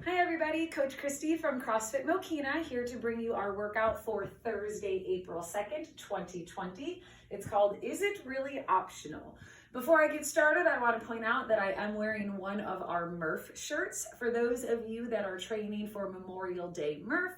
Hi everybody, Coach Christy from CrossFit Mokina here to bring you our workout for Thursday, April 2nd, 2020. It's called, Is It Really Optional? Before I get started, I want to point out that I am wearing one of our Murph shirts. For those of you that are training for Memorial Day Murph,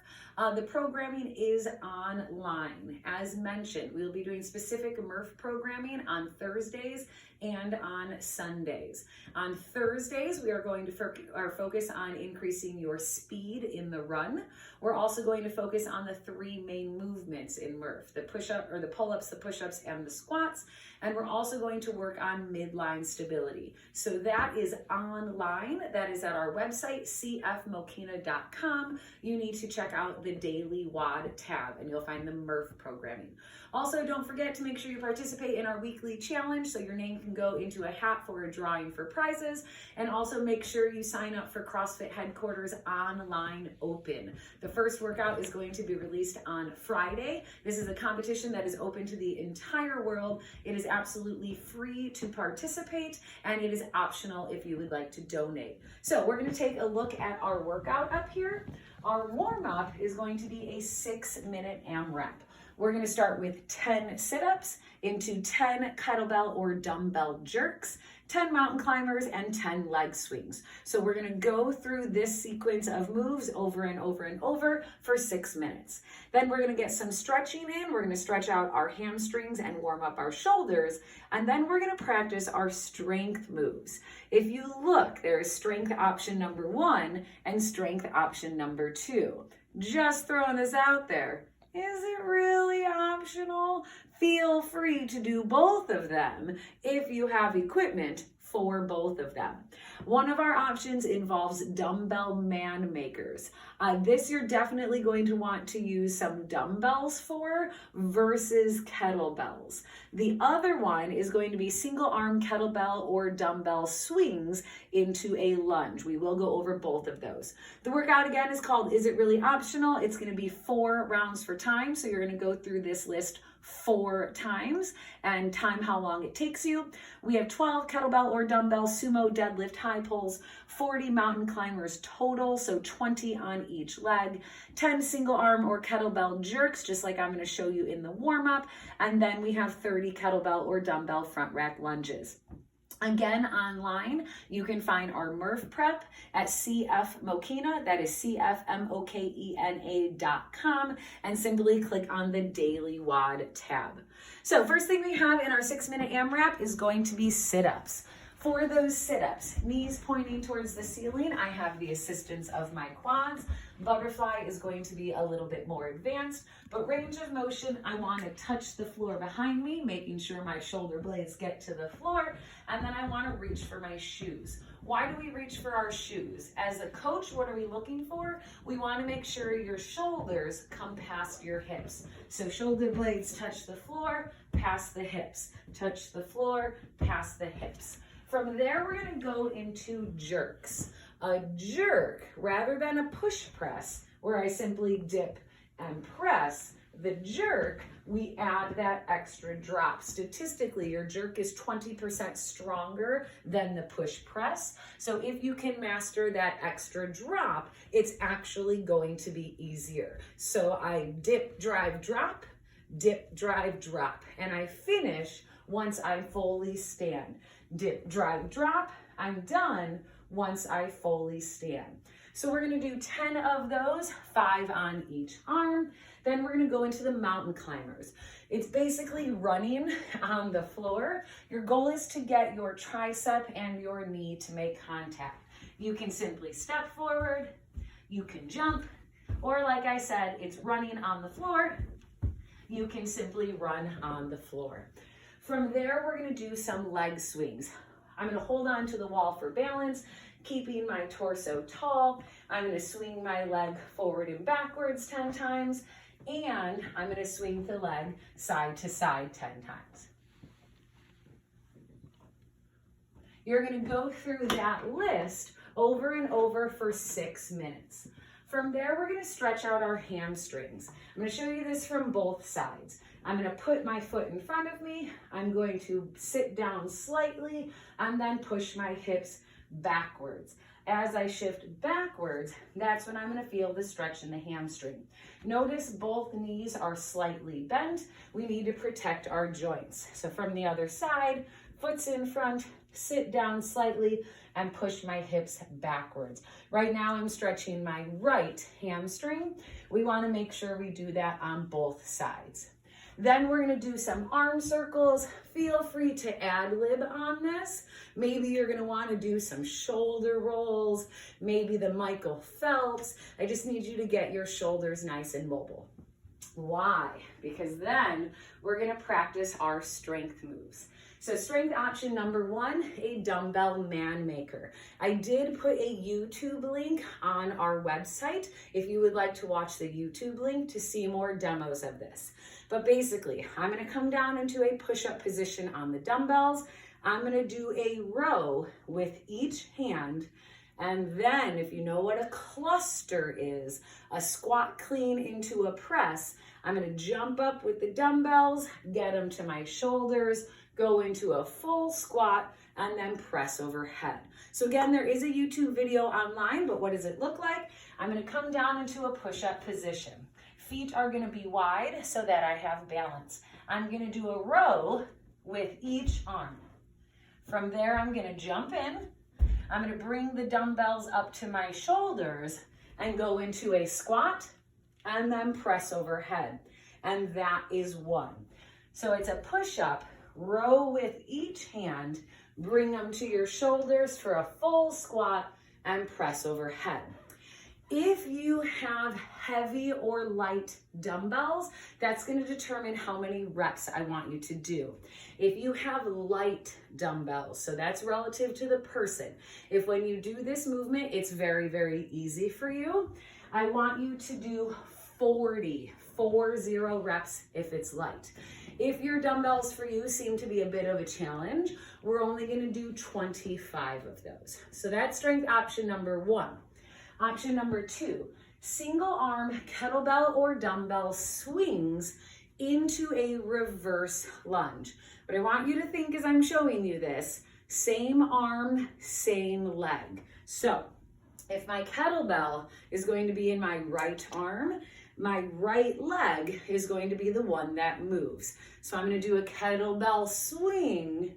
the programming is online. As mentioned, we'll be doing specific Murph programming on Thursdays and on Sundays. On Thursdays, we are going to focus on increasing your speed in the run. We're also going to focus on the three main movements in Murph, the push-up or the pull-ups, the push-ups, and the squats. And we're also going to work on midline stability. So that is online. That is at our website, cfmokina.com. You need to check out the Daily WOD tab and you'll find the Murph programming. Also, don't forget to make sure you participate in our weekly challenge so your name can go into a hat for a drawing for prizes. And also make sure you sign up for CrossFit Headquarters Online Open. The first workout is going to be released on Friday. This is a competition that is open to the entire world. It is absolutely free to participate and it is optional if you would like to donate. So we're going to take a look at our workout up here. Our warm-up is going to be a 6-minute MRAP. We're going to start with 10 sit-ups into 10 kettlebell or dumbbell jerks, 10 mountain climbers, and 10 leg swings. So we're going to go through this sequence of moves over and over and over for 6 minutes. Then we're going to get some stretching in. We're going to stretch out our hamstrings and warm up our shoulders. And then we're going to practice our strength moves. If you look, there is strength option number 1 and strength option number 2. Just throwing this out there. Is it really optional? Feel free to do both of them if you have equipment for both of them. One of our options involves dumbbell man makers. This you're definitely going to want to use some dumbbells for versus kettlebells. The other one is going to be single arm kettlebell or dumbbell swings into a lunge. We will go over both of those. The workout again is called Is It Really Optional? It's going to be 4 rounds for time. So you're going to go through this list 4 times and time how long it takes you. We have 12 kettlebell or dumbbell sumo deadlift high pulls, 40 mountain climbers total, so 20 on each leg, 10 single arm or kettlebell jerks, just like I'm going to show you in the warm up, and then we have 30 kettlebell or dumbbell front rack lunges. Again, online, you can find our Murph prep at CF Mokina, that is CFMOKENA.com, and simply click on the Daily WOD tab. So first thing we have in our 6-minute AMRAP is going to be sit-ups. For those sit-ups, knees pointing towards the ceiling, I have the assistance of my quads. Butterfly is going to be a little bit more advanced, but range of motion, I want to touch the floor behind me, making sure my shoulder blades get to the floor, and then I want to reach for my shoes. Why do we reach for our shoes? As a coach, what are we looking for? We want to make sure your shoulders come past your hips. So shoulder blades touch the floor, past the hips. Touch the floor, past the hips. From there, we're going to go into jerks. A jerk, rather than a push press, where I simply dip and press, the jerk, we add that extra drop. Statistically, your jerk is 20% stronger than the push press. So if you can master that extra drop, it's actually going to be easier. So I dip, drive, drop, dip, drive, drop, and I finish once I fully stand. Dip, drive, drop, I'm done once I fully stand. So we're going to do 10 of those, 5 on each arm. Then we're going to go into the mountain climbers. It's basically running on the floor. Your goal is to get your tricep and your knee to make contact. You can simply step forward, you can jump, or like I said, it's running on the floor. You can simply run on the floor. From there, we're going to do some leg swings. I'm going to hold on to the wall for balance, keeping my torso tall. I'm going to swing my leg forward and backwards 10 times, and I'm going to swing the leg side to side 10 times. You're going to go through that list over and over for 6 minutes. From there, we're going to stretch out our hamstrings. I'm going to show you this from both sides. I'm going to put my foot in front of me. I'm going to sit down slightly and then push my hips backwards. as I shift backwards, that's when I'm going to feel the stretch in the hamstring. Notice both knees are slightly bent. We need to protect our joints. So from the other side, foot's in front, sit down slightly and push my hips backwards. Right now I'm stretching my right hamstring. We want to make sure we do that on both sides. Then we're going to do some arm circles. Feel free to ad-lib on this. Maybe you're going to want to do some shoulder rolls, maybe the Michael Phelps. I just need you to get your shoulders nice and mobile. Why? Because then we're going to practice our strength moves. So strength option number 1, a dumbbell man maker. I did put a YouTube link on our website if you would like to watch the YouTube link to see more demos of this. But basically, I'm going to come down into a push-up position on the dumbbells. I'm going to do a row with each hand. And then, if you know what a cluster is, a squat clean into a press, I'm going to jump up with the dumbbells, get them to my shoulders, go into a full squat, and then press overhead. So again, there is a YouTube video online, but what does it look like? I'm going to come down into a push-up position. Feet are going to be wide so that I have balance. I'm going to do a row with each arm. From there, I'm going to jump in. I'm going to bring the dumbbells up to my shoulders and go into a squat and then press overhead. And that is 1. So it's a push-up, row with each hand, bring them to your shoulders for a full squat and press overhead. If you have heavy or light dumbbells, that's going to determine how many reps I want you to do. If you have light dumbbells, so that's relative to the person. If when you do this movement, it's very, very easy for you, I want you to do 40 reps if it's light. If your dumbbells for you seem to be a bit of a challenge, we're only going to do 25 of those. So that's strength option number 1. Option number 2, single arm kettlebell or dumbbell swings into a reverse lunge. But I want you to think as I'm showing you this, same arm, same leg. So if my kettlebell is going to be in my right arm, my right leg is going to be the one that moves. So I'm going to do a kettlebell swing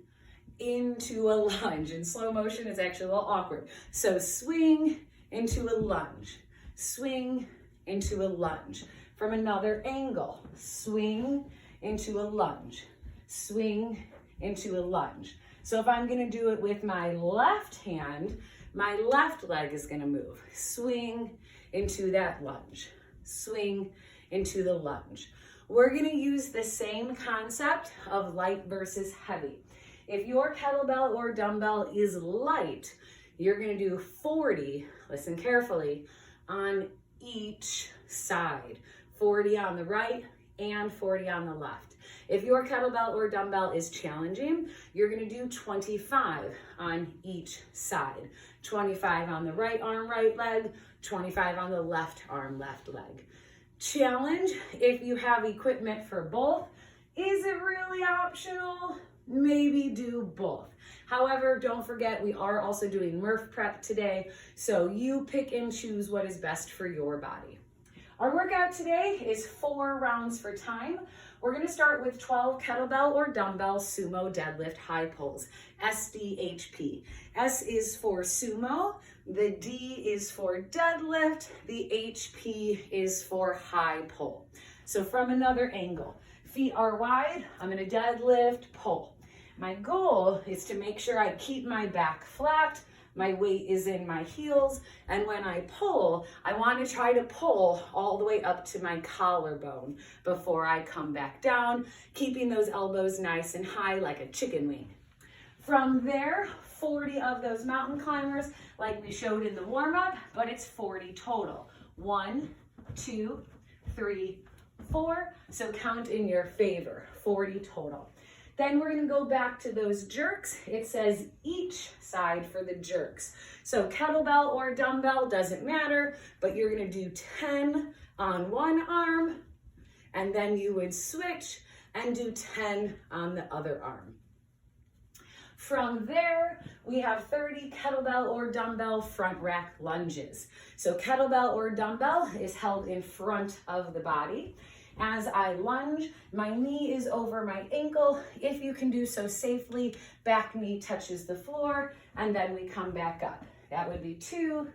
into a lunge. In slow motion, it's actually a little awkward. So swing into a lunge, swing into a lunge. From another angle, swing into a lunge, swing into a lunge. So if I'm going to do it with my left hand, my left leg is going to move. Swing into that lunge, swing into the lunge. We're going to use the same concept of light versus heavy. If your kettlebell or dumbbell is light, you're going to do 40, listen carefully, on each side. 40 on the right and 40 on the left. If your kettlebell or dumbbell is challenging, you're going to do 25 on each side. 25 on the right arm, right leg, 25 on the left arm, left leg. Challenge, if you have equipment for both, is it really optional? Maybe do both. However, don't forget, we are also doing Murph prep today, so you pick and choose what is best for your body. Our workout today is 4 rounds for time. We're going to start with 12 kettlebell or dumbbell sumo deadlift high pulls, SDHP. S is for sumo, the D is for deadlift, the HP is for high pull. So from another angle, feet are wide, I'm going to deadlift, pull. My goal is to make sure I keep my back flat, my weight is in my heels, and when I pull, I want to try to pull all the way up to my collarbone before I come back down, keeping those elbows nice and high like a chicken wing. From there, 40 of those mountain climbers like we showed in the warm-up, but it's 40 total. 1, 2, 3, 4, so count in your favor, 40 total. Then we're going to go back to those jerks. It says each side for the jerks. So kettlebell or dumbbell, doesn't matter, but you're going to do 10 on one arm, and then you would switch and do 10 on the other arm. From there, we have 30 kettlebell or dumbbell front rack lunges. So kettlebell or dumbbell is held in front of the body. As I lunge, my knee is over my ankle. If you can do so safely, back knee touches the floor, and then we come back up. That would be 2,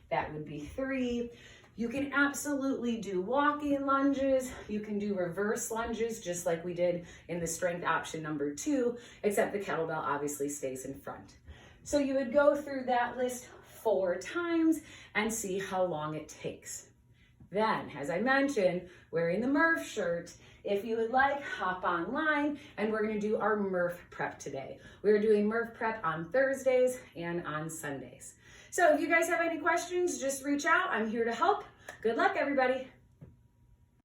that would be 3. You can absolutely do walking lunges. You can do reverse lunges, just like we did in the strength option number 2, except the kettlebell obviously stays in front. So you would go through that list 4 times and see how long it takes. Then, as I mentioned, wearing the Murph shirt, if you would like, hop online, and we're gonna do our Murph prep today. We're doing Murph prep on Thursdays and on Sundays. So if you guys have any questions, just reach out. I'm here to help. Good luck, everybody.